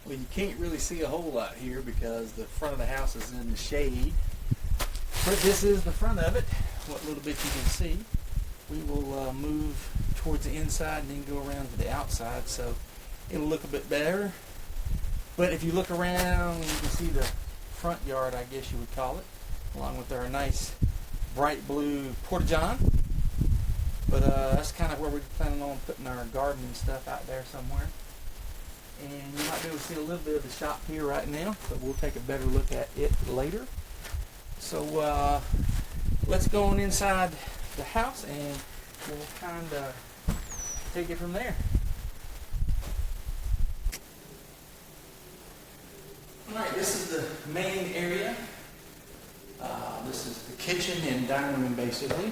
Well, you can't really see a whole lot here because the front of the house is in the shade. But this is the front of it, what little bit you can see. We will move towards the inside and then go around to the outside so it'll look a bit better. But if you look around, you can see the front yard, I guess you would call it, along with our nice bright blue porta-john. But that's kind of where we're planning on putting our garden and stuff out there somewhere. And you might be able to see a little bit of the shop here right now, but we'll take a better look at it later. So let's go on inside the house and we'll kind of take it from there. Alright, this is the main area. This is the kitchen and dining room basically.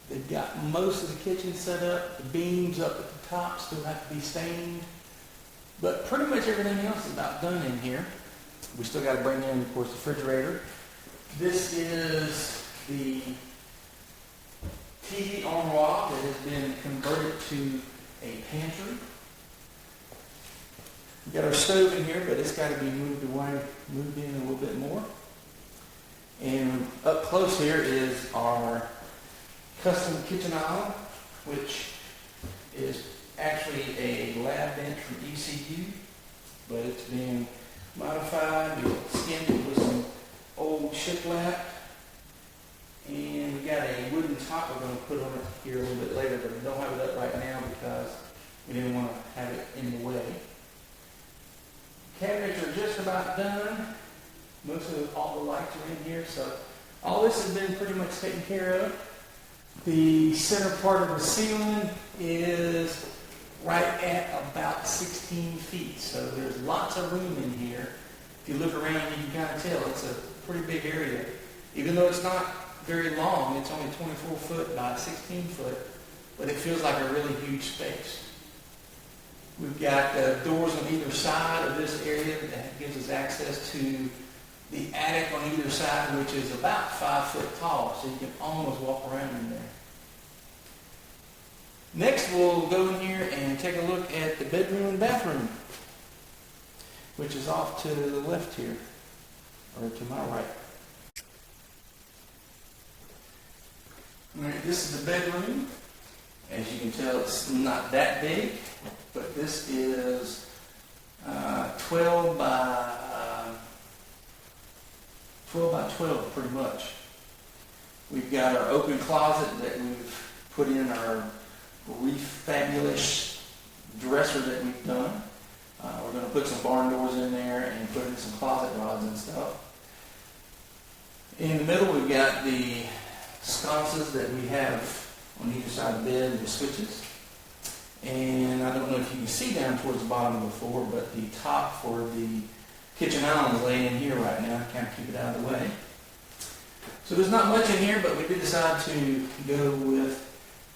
They've got most of the kitchen set up. The beams up at the top still have to be stained. But pretty much everything else is about done in here. We still got to bring in, of course, the refrigerator. This is the TV armoire that has been converted to a pantry. We've got our stove in here, but it's got to be moved away, moved in a little bit more. And up close here is our custom kitchen island, which is actually a lab bench from ECU, but it's been modified. We skinned it with some old shiplap, and we got a wooden top we're going to put on it here a little bit later, but we don't have it up right now because we didn't want to have it in the way. Cabinets are just about done. Most of all the lights are in here, so all this has been pretty much taken care of. The center part of the ceiling is right at about 16 feet, so there's lots of room in here. If you look around, you can kind of tell it's a pretty big area. Even though it's not very long, it's only 24 foot by 16 foot, but it feels like a really huge space. We've got doors on either side of this area that gives us access to the attic on either side, which is about 5 foot tall, so you can almost walk around in there. Next, we'll go in here and take a look at the bedroom and bathroom, which is off to the left here, or to my right. All right, this is the bedroom. As you can tell, it's not that big, but this is 12 by 12 pretty much. We've got our open closet that we've put in our fabulous dresser that we've done. We're going to put some barn doors in there and put in some closet rods and stuff. In the middle, we've got the sconces that we have on either side of the bed and the switches. And I don't know if you can see down towards the bottom of the floor, but the top for the kitchen island is laying in here right now to kind of keep it out of the way. So there's not much in here, but we did decide to go with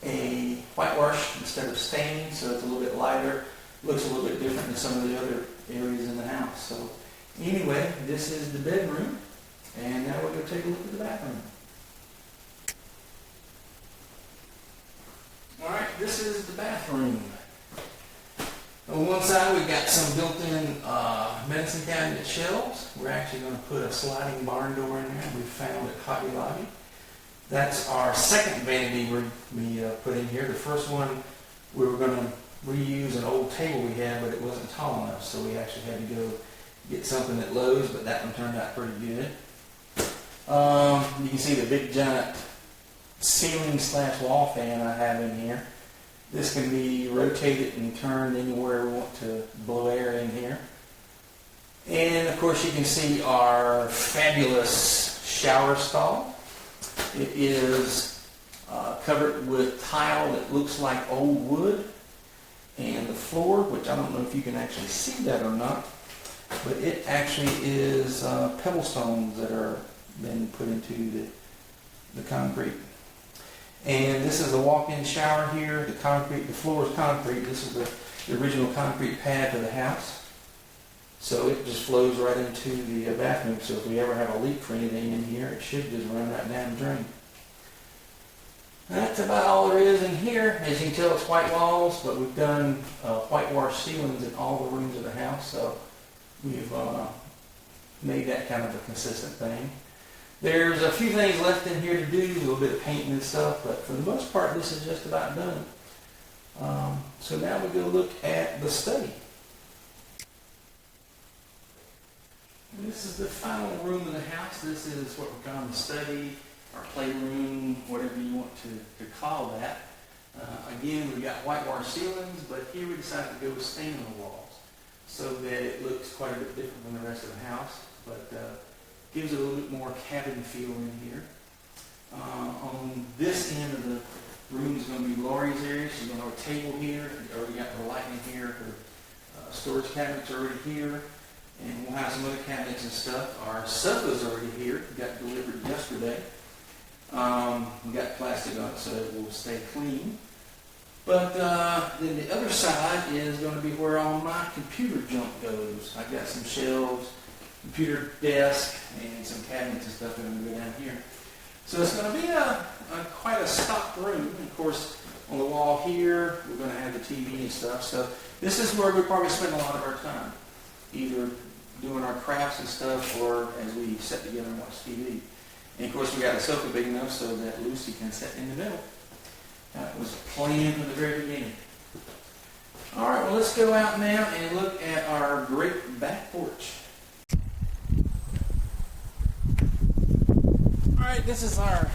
a whitewash instead of stain, so it's a little bit lighter, looks a little bit different than some of the other areas in the house. So anyway, this is the bedroom, and now we're going to take a look at the bathroom. Alright, this is the bathroom. On one side we've got some built-in medicine cabinet shelves. We're actually going to put a sliding barn door in there we found at Hobby Lobby. That's our second vanity we put in here. The first one we were going to reuse an old table we had, but it wasn't tall enough, so we actually had to go get something at Lowe's, but that one turned out pretty good. You can see the big giant ceiling/wall fan I have in here. This can be rotated and turned anywhere we want to blow air in here. And of course you can see our fabulous shower stall. It is covered with tile that looks like old wood. And the floor, which I don't know if you can actually see that or not, but it actually is pebble stones that are been put into the concrete. And this is a walk-in shower here. The floor is concrete. This is the original concrete pad to the house. So it just flows right into the bathroom. So if we ever have a leak for anything in here, it should just run right down the drain. That's about all there is in here. As you can tell, it's white walls, but we've done whitewash ceilings in all the rooms of the house, so we've made that kind of a consistent thing. There's a few things left in here to do, a little bit of painting and stuff, but for the most part, this is just about done. So now we go look at the study. This is the final room of the house. This is what we're calling the study, our playroom, whatever you want to call that. Again, we've got whitewash ceilings, but here we decided to go with stain on the walls so that it looks quite a bit different from the rest of the house, but gives it a little bit more cabin feel in here. On this end of the room is going to be Lori's area. She's going to have a table here. We've already got her lighting here. Her storage cabinets are already here. And we'll have some other cabinets and stuff. Our sofa's already here. Got delivered yesterday. We got plastic on it so it will stay clean. But then the other side is going to be where all my computer junk goes. I've got some shelves, computer desk, and some cabinets and stuff that are going to go down here. So it's going to be quite a stocked room. And of course, on the wall here, we're going to have the TV and stuff. So this is where we probably spend a lot of our time, either doing our crafts and stuff, or as we sit together and watch TV. And of course, we got a sofa big enough so that Lucy can sit in the middle. That was planned from the very beginning. All right, well, let's go out now and look at our great back porch. All right, this is our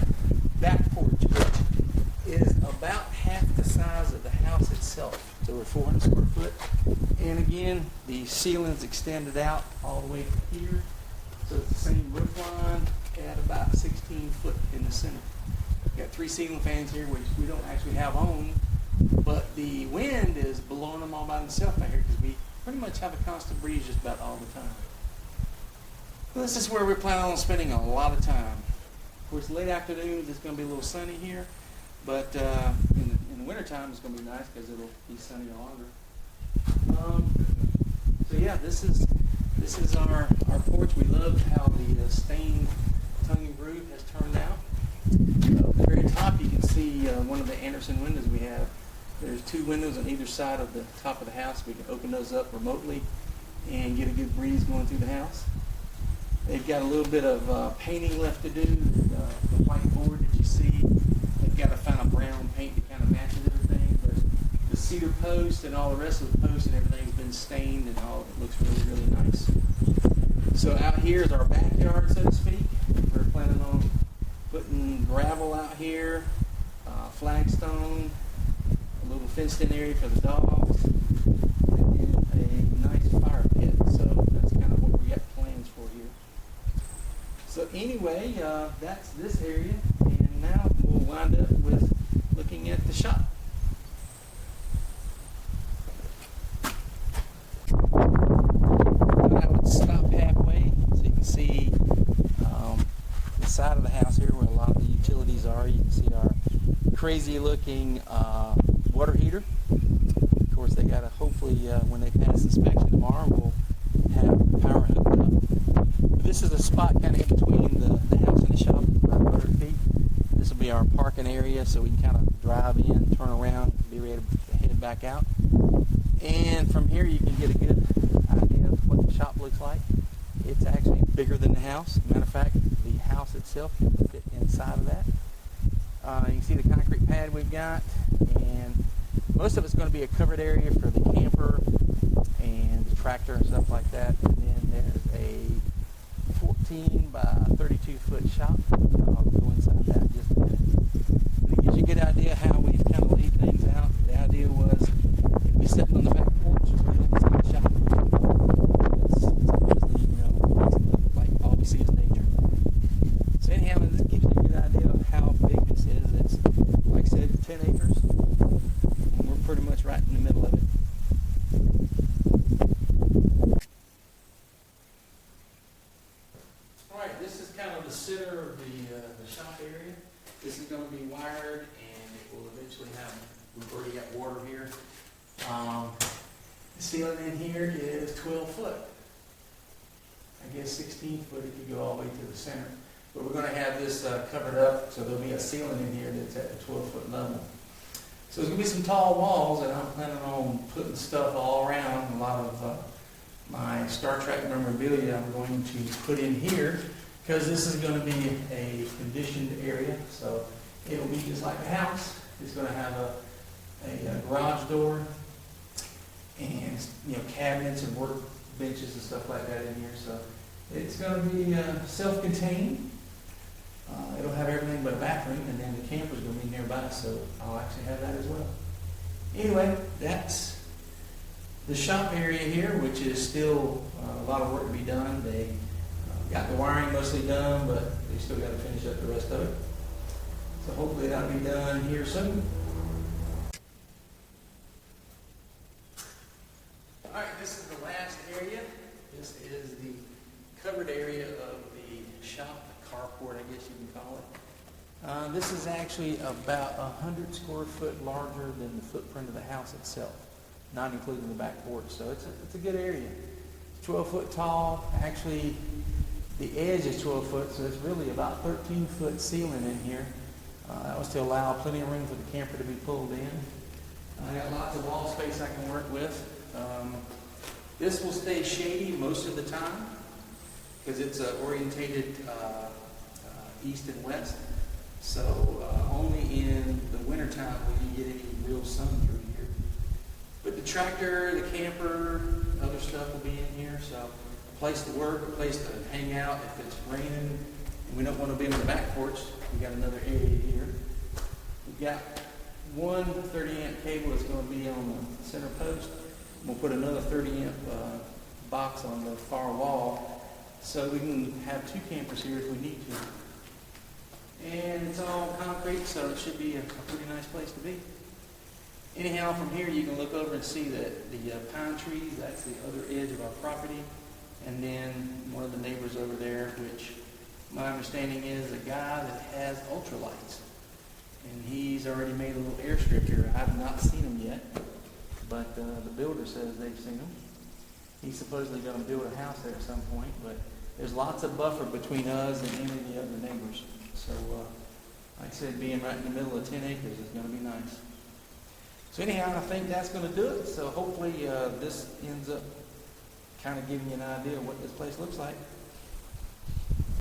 back porch, which is about half the size of the house itself. So we're 400 square foot. And again, the ceiling's extended out all the way from here. So it's the same roof line at about 16 foot in the center. Got 3 ceiling fans here, which we don't actually have on, but the wind is blowing them all by themselves out here because we pretty much have a constant breeze just about all the time. This is where we're planning on spending a lot of time. Of course, late afternoons it's going to be a little sunny here, but in the wintertime it's going to be nice because it'll be sunny longer. So yeah, this is our porch. We love how the stained tongue and groove has turned out. At the very top you can see one of the Anderson windows we have. There's 2 windows on either side of the top of the house. We can open those up remotely and get a good breeze going through the house. They've got a little bit of painting left to do. The white board that you see, they've got to find a brown paint that kind of matches everything. But the cedar post and all the rest of the posts and everything's been stained and all. It looks really, really nice. So out here is our backyard, so to speak. We're planning on putting gravel out here, flagstone, a little fenced-in area for the dogs, and a nice fire pit. So that's kind of what we got plans for here. So anyway, that's this area, and now we'll wind up with looking at the shop. I would stop halfway so you can see the side of the house here where a lot of the utilities are. You can see our crazy looking water heater. Of course, they got to hopefully when they pass inspection tomorrow, we'll have the power hooked up. But this is a spot kind of in between the house and the shop, about 100 feet. This will be our parking area, so we can kind of drive in, turn around, be ready to head back out. And from here, you can get a good idea of what the shop looks like. It's actually bigger than the house. Matter of fact, the house itself can fit inside of that. You can see the concrete pad we've got, and most of it's going to be a covered area for the camper and the tractor and stuff like that. And then there's a 14 by 32 foot shop. I'll go inside that in just a minute. But it gives you a good idea how we've kind of laid things out. The idea was if we sitting on the back porch, we're going to see the shop. It's obviously, it's like all we see is nature. So anyhow, this gives you a good idea of how big this is. It's, like I said, 10 acres. And we're pretty much right in the middle of it. Alright, this is kind of the center of the shop area. This is going to be wired, and it will eventually have, we've already got water here. The ceiling in here is 12 foot. I guess 16 foot if you go all the way to the center. But we're going to have this covered up, so there'll be a ceiling in here that's at the 12-foot level. So there's going to be some tall walls, and I'm planning on putting stuff all around. A lot of my Star Trek memorabilia I'm going to put in here, because this is going to be a conditioned area, so it'll be just like a house. It's going to have a garage door and cabinets and work benches and stuff like that in here. So it's going to be self-contained. It'll have everything but a bathroom, and then the camper's going to be nearby, so I'll actually have that as well. Anyway, that's the shop area here, which is still a lot of work to be done. They got the wiring mostly done, but they still got to finish up the rest of it. So hopefully that'll be done here soon. All right, this is the last area. This is the covered area of the shop, the carport, I guess you can call it. This is actually about 100 square foot larger than the footprint of the house itself, not including the back porch. So it's a good area. It's 12 foot tall. Actually, the edge is 12 foot, so it's really about 13 foot ceiling in here. That was to allow plenty of room for the camper to be pulled in. I got lots of wall space I can work with. This will stay shady most of the time because it's orientated east and west. So only in the wintertime will you get any real sun through here. But the tractor, the camper, other stuff will be in here. So a place to work, a place to hang out. If it's raining and we don't want to be on the back porch, we got another area here. We've got one 30-amp cable that's going to be on the center post. We'll put another 30-amp box on the far wall so we can have two campers here if we need to. And it's all concrete, so it should be a pretty nice place to be. Anyhow, from here you can look over and see that the pine trees, that's the other edge of our property. And then one of the neighbors over there, which my understanding is a guy that has ultralights. And he's already made a little airstrip here. I have not seen him yet, but the builder says they've seen him. He's supposedly going to build a house there at some point, but there's lots of buffer between us and any of the other neighbors. So, like I said, being right in the middle of 10 acres is going to be nice. So anyhow, I think that's going to do it. So hopefully this ends up kind of giving you an idea of what this place looks like.